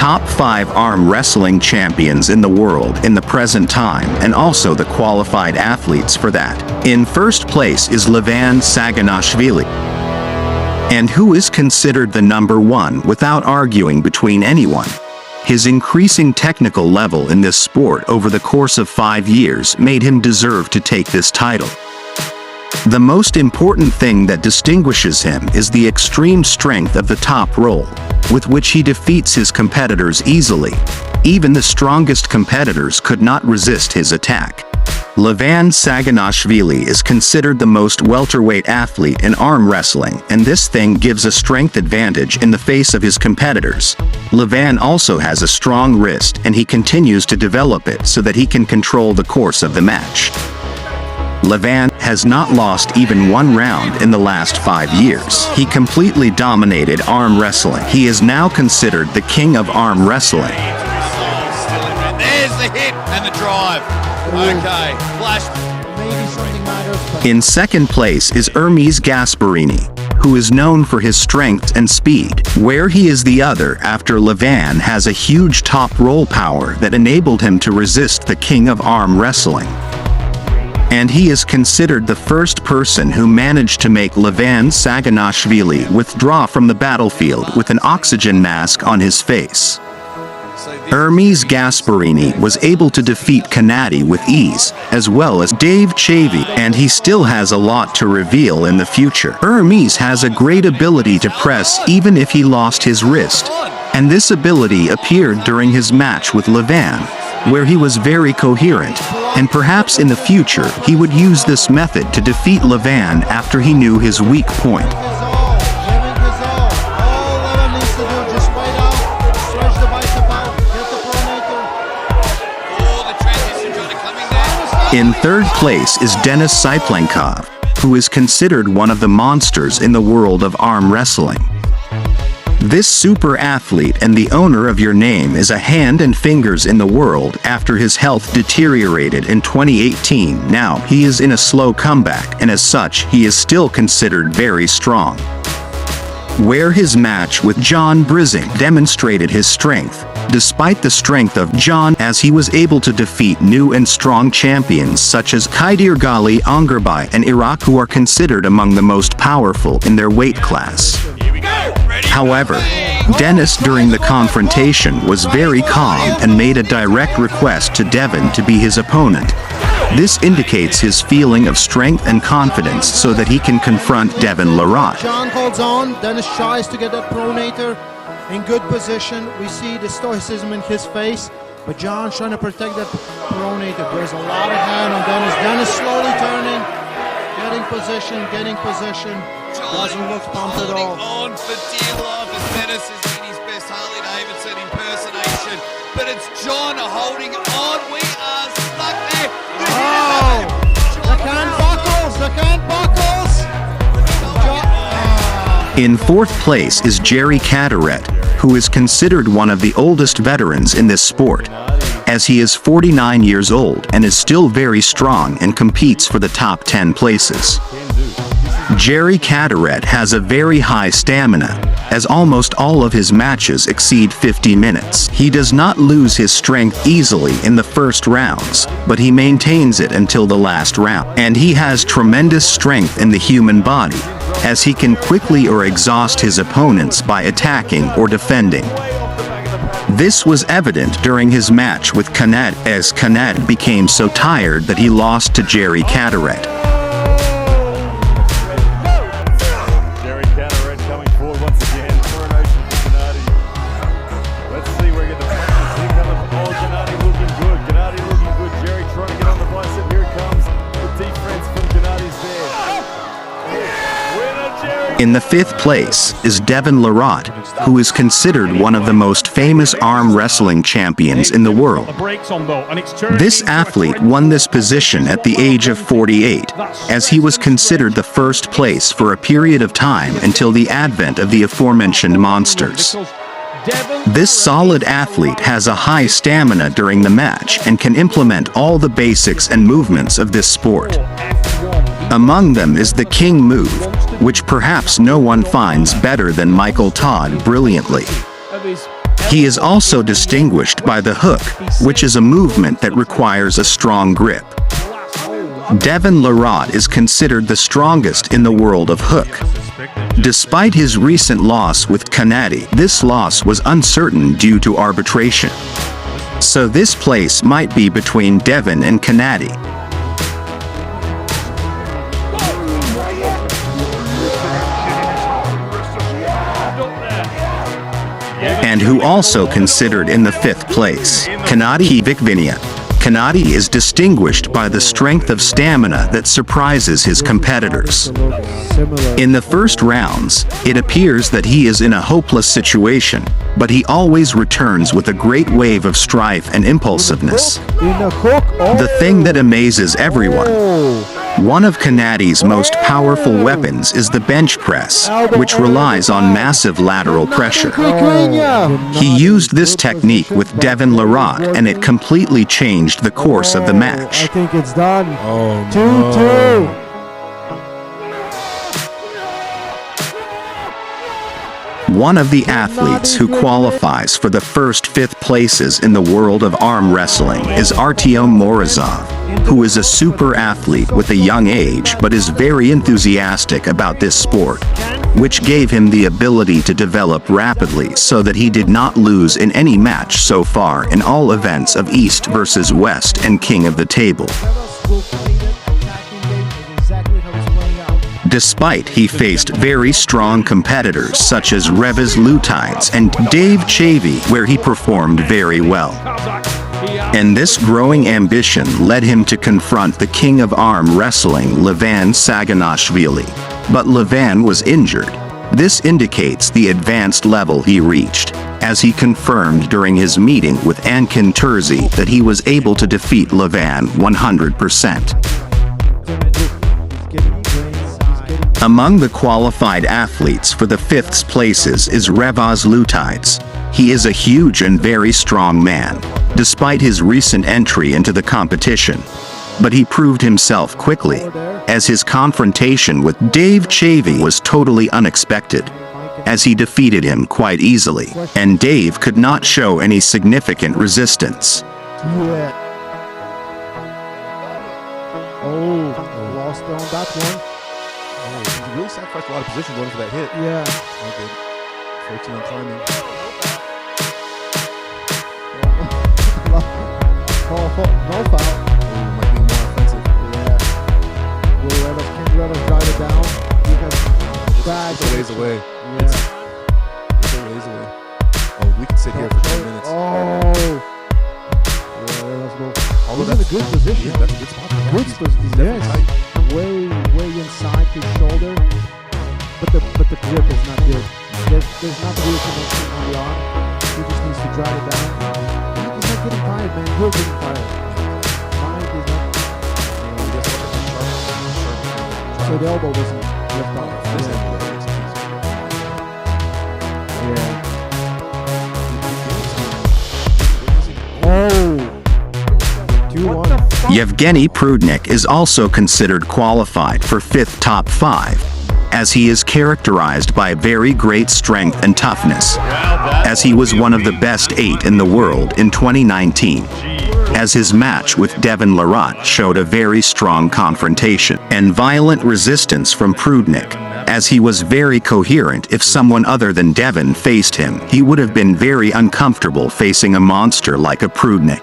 top 5 arm wrestling champions in the world in the present time, and also the qualified athletes for that. In first place is Devon Saganashvili, and who is considered the number 1 without arguing between anyone. His increasing technical level in this sport over the course of 5 years made him deserve to take this title. The most important thing that distinguishes him is the extreme strength of the top roll, with which he defeats his competitors easily. Even the strongest competitors could not resist his attack. Devon Saganashvili is considered the most welterweight athlete in arm wrestling, and this thing gives a strength advantage in the face of his competitors. Devon also has a strong wrist, and he continues to develop it so that he can control the course of the match. Devon has not lost even one round in the last 5 years. He completely dominated arm wrestling. He is now considered the king of arm wrestling. There's the hit and the drive. Okay, flash. Maybe something matters. In second place is Hermes Gasparini, who is known for his strength and speed. Where he is the other after Devon has a huge top roll power that enabled him to resist the king of arm wrestling. And he is considered the first person who managed to make Devon Saganashvili withdraw from the battlefield with an oxygen mask on his face. Hermes Gasparini was able to defeat Kanadi with ease, as well as Dave Chavy, and he still has a lot to reveal in the future. Hermes has a great ability to press even if he lost his wrist, and this ability appeared during his match with Devon, where he was very coherent, and perhaps in the future he would use this method to defeat Devon after he knew his weak point. In third place is Denis Siplenkov, who is considered one of the monsters in the world of arm wrestling. This super athlete and the owner of your name is a hand and fingers in the world after his health deteriorated in 2018. Now he is in a slow comeback, and as such he is still considered very strong. Where his match with John Brizing demonstrated his strength, despite the strength of John, as he was able to defeat new and strong champions such as Kaidir Gali Ongerbay and Iraq, who are considered among the most powerful in their weight class. However, Denis during the confrontation was very calm and made a direct request to Devon to be his opponent. This indicates his feeling of strength and confidence so that he can confront Devon larratt. John holds on, Denis tries to get that pronator in good position. We see the stoicism in his face, but John's trying to protect that pronator. There's a lot of hand on Denis. Denis slowly turning, getting position. Doesn't look pumped at all. On for dear life as Denis is in his best Harley Davidson impersonation, but it's John holding on. We are stuck there. The can buckles. In fourth place is Jerry Caderet, who is considered one of the oldest veterans in this sport, as he is 49 years old and is still very strong and competes for the top 10 places. Jerry Caderet has a very high stamina, as almost all of his matches exceed 50 minutes. He does not lose his strength easily in the first rounds, but he maintains it until the last round. And he has tremendous strength in the human body, as he can quickly or exhaust his opponents by attacking or defending. This was evident during his match with Kanad, as Kanad became so tired that he lost to Jerry Caderet. In the fifth place is Devon larratt, who is considered one of the most famous arm wrestling champions in the world. This athlete won this position at the age of 48, as he was considered the first place for a period of time until the advent of the aforementioned monsters. This solid athlete has a high stamina during the match and can implement all the basics and movements of this sport. Among them is the King move, which perhaps no one finds better than Michael Todd brilliantly. He is also distinguished by the hook, which is a movement that requires a strong grip. Devon Larratt is considered the strongest in the world of hook. Despite his recent loss with Kanadi, this loss was uncertain due to arbitration. So this place might be between Devon and Kanadi. And who also considered in the 5th place, Kanadi Vikvinia. Kanadi is distinguished by the strength of stamina that surprises his competitors. In the first rounds, it appears that he is in a hopeless situation, but he always returns with a great wave of strife and impulsiveness. The thing that amazes everyone. One of Kanadi's most powerful weapons is the bench press, which relies on massive lateral pressure. He used this technique with Devon Larratt, and it completely changed the course of the match. I think it's done. 2-2. One of the athletes who qualifies for the first 5th places in the world of arm wrestling is Artyom Morozov, who is a super athlete with a young age but is very enthusiastic about this sport, which gave him the ability to develop rapidly so that he did not lose in any match so far in all events of East versus West and King of the Table. Despite he faced very strong competitors such as Revaz Lutides and Dave Chavy, where he performed very well. And this growing ambition led him to confront the king of arm wrestling, Devon Saganashvili. But Devon was injured. This indicates the advanced level he reached, as he confirmed during his meeting with Ankin Terzi that he was able to defeat Devon 100%. Among the qualified athletes for the 5th places is Revaz Lutides. He is a huge and very strong man, despite his recent entry into the competition. But he proved himself quickly, as his confrontation with Dave Chavy was totally unexpected, as he defeated him quite easily, and Dave could not show any significant resistance. Lost on that one. He really sacrificed a lot of position going for that hit. Yeah. Okay. 14 climbing. No foul. Might be more offensive. Yeah. Can let us drive it down? Because It's a ways away. Yeah. It's a ways away. Oh, we can sit here for 10 minutes. Oh. Yeah, let's go. He's in a good position. Yeah, that's a good spot. Good position. Yes. Way inside his shoulder, but the grip is not good. There's not real connection on the arm. He just needs to drive it down. He's not getting tired, man. You're getting tired. Mike is not. So the elbow wasn't left off. Yeah. 2-1. Yevgeny Prudnik is also considered qualified for 5th top 5, as he is characterized by very great strength and toughness, as he was one of the best 8 in the world in 2019, as his match with Devon Larratt showed a very strong confrontation and violent resistance from Prudnik, as he was very coherent. If someone other than Devon faced him, he would have been very uncomfortable facing a monster like a Prudnik.